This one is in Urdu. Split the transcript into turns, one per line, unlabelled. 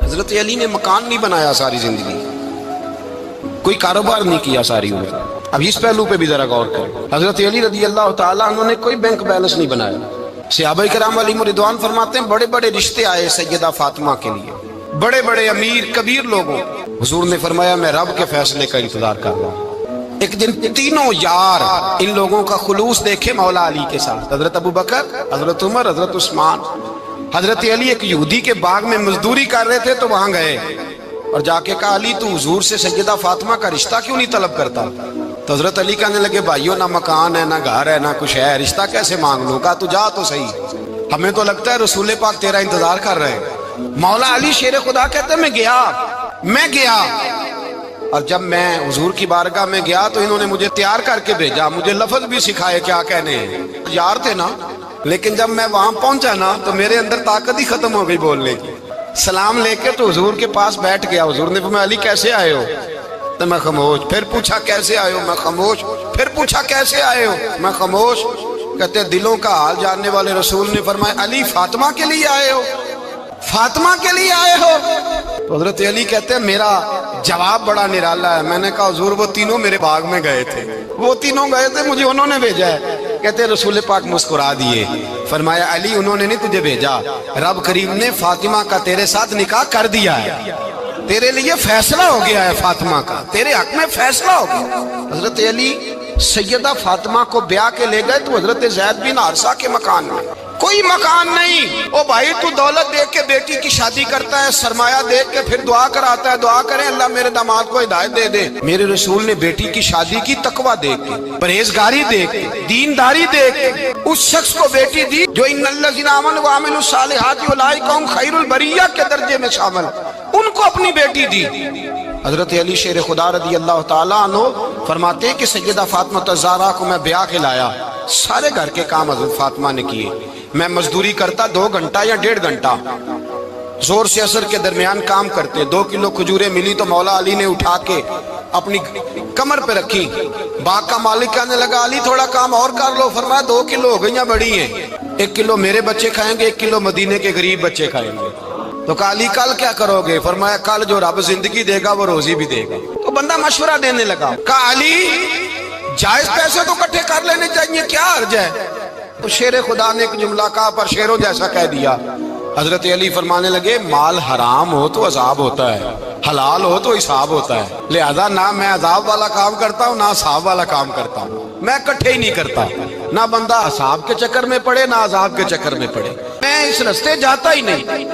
حضرت علی نے مکان نہیں بنایا ساری زندگی، کوئی کاروبار نہیں کیا ساری عمر. اب اس پہلو پہ بھی ذرا غور کریں. حضرت علی رضی اللہ تعالیٰ عنہ نے کوئی بینک بیلنس نہیں بنایا. صحابہ کرام علیہم رضوان فرماتے ہیں بڑے بڑے رشتے آئے سیدہ فاطمہ کے لیے، بڑے بڑے امیر کبیر لوگوں. حضور نے فرمایا میں رب کے فیصلے کا انتظار کر رہا ہوں. ایک دن تینوں یار ان لوگوں کا خلوص دیکھے مولا علی کے ساتھ، حضرت ابو بکر، حضرت عمر، حضرت عثمان. حضرت علی ایک یہودی کے باغ میں مزدوری کر رہے تھے تو وہاں گئے اور جا کے کہا علی تو حضور سے سیدہ فاطمہ کا رشتہ کیوں نہیں طلب کرتا؟ تو حضرت علی کہنے لگے بھائیو نہ مکان ہے نہ گھر ہے نہ کچھ ہے، رشتہ کیسے مانگ لوں؟ کہا تو جا تو صحیح، ہمیں تو لگتا ہے رسول پاک تیرا انتظار کر رہے ہیں. مولا علی شیر خدا کہتے ہیں میں گیا اور جب میں حضور کی بارگاہ میں گیا تو انہوں نے مجھے تیار کر کے بھیجا، مجھے لفظ بھی سکھائے کیا کہنے ہیں. یار تھے نا، لیکن جب میں وہاں پہنچا نا تو میرے اندر طاقت ہی ختم ہو گئی بولنے کی. سلام لے کے تو حضور کے پاس بیٹھ گیا. حضور نے فرمایا علی کیسے آئے ہو؟ تو میں خاموش. پھر پوچھا کیسے آئے ہو؟ میں خاموش. پھر پوچھا کیسے آئے ہو؟ میں خاموش. کہتے دلوں کا حال جاننے والے رسول نے فرمایا علی فاطمہ کے لیے آئے ہو؟ فاطمہ کے لیے آئے ہو؟ تو حضرت علی کہتے ہیں میرا جواب بڑا نرالا ہے. میں نے کہا حضور وہ تینوں میرے باغ میں گئے تھے، وہ تینوں گئے تھے، مجھے انہوں نے بھیجا ہے. کہتے ہیں رسول پاک مسکرا دیے، فرمایا علی انہوں نے نہیں تجھے بھیجا، رب کریم نے فاطمہ کا تیرے ساتھ نکاح کر دیا ہے، تیرے لیے فیصلہ ہو گیا ہے، فاطمہ کا تیرے حق میں فیصلہ ہو گیا. حضرت علی سیدہ فاطمہ کو بیاہ کے لے گئے تو حضرت زید بن حارثہ کے مکان میں کوئی مکان نہیں. او بھائی تو دولت دیکھ کے بیٹی کی شادی کرتا ہے، سرمایہ دیکھ کے پھر دعا کراتا ہے، دعا کریں اللہ میرے داماد کو ہدایت دے دے. میرے رسول نے بیٹی کی شادی کی تقوی دیکھ کے، پرہیزگاری دیکھ کے، دینداری دیکھ کے اس شخص کو بیٹی دی جو ان الذین آمنوا وعملوا الصالحات اولئک هم خیر البریہ کے درجے میں شامل، ان کو اپنی بیٹی دی. حضرت علی شیر خدا رضی اللہ تعالیٰ عنہ فرماتے ہیں کہ سیدہ فاطمہ الزہرا کو میں بیاہ کے لایا، سارے گھر کے کام حضرت فاطمہ نے کیے. میں مزدوری کرتا 2 گھنٹہ یا 1.5 گھنٹہ، زور سے عصر کے درمیان کام کرتے. 2 کلو کھجوریں ملی تو مولا علی نے اٹھا کے اپنی کمر پہ رکھی. باغ کا مالک کہنے لگا علی تھوڑا کام اور کر لو. فرمایا 2 کلو ہو گئیاں بڑی ہیں، 1 کلو میرے بچے کھائیں گے، 1 کلو مدینے کے غریب بچے کھائیں گے. تو کہا علی کل کیا کرو گے؟ فرمایا کل جو رب زندگی دے گا وہ روزی بھی دے گا. تو بندہ مشورہ دینے لگا. کہا علی جائز پیسے تو اکٹھے کر لینے چاہیے، کیا حرج ہے؟ تو شیر خدا نے ایک جملہ کہا پر شیروں جیسا کہہ دیا. حضرت علی فرمانے لگے مال حرام ہو تو عذاب ہوتا ہے، حلال ہو تو حساب ہوتا ہے، لہذا نہ میں عذاب والا کام کرتا ہوں نہ حساب والا کام کرتا ہوں، میں اکٹھے ہی نہیں کرتا. نہ بندہ حساب کے چکر میں پڑے نہ عذاب کے چکر میں پڑے، میں اس رستے جاتا ہی نہیں.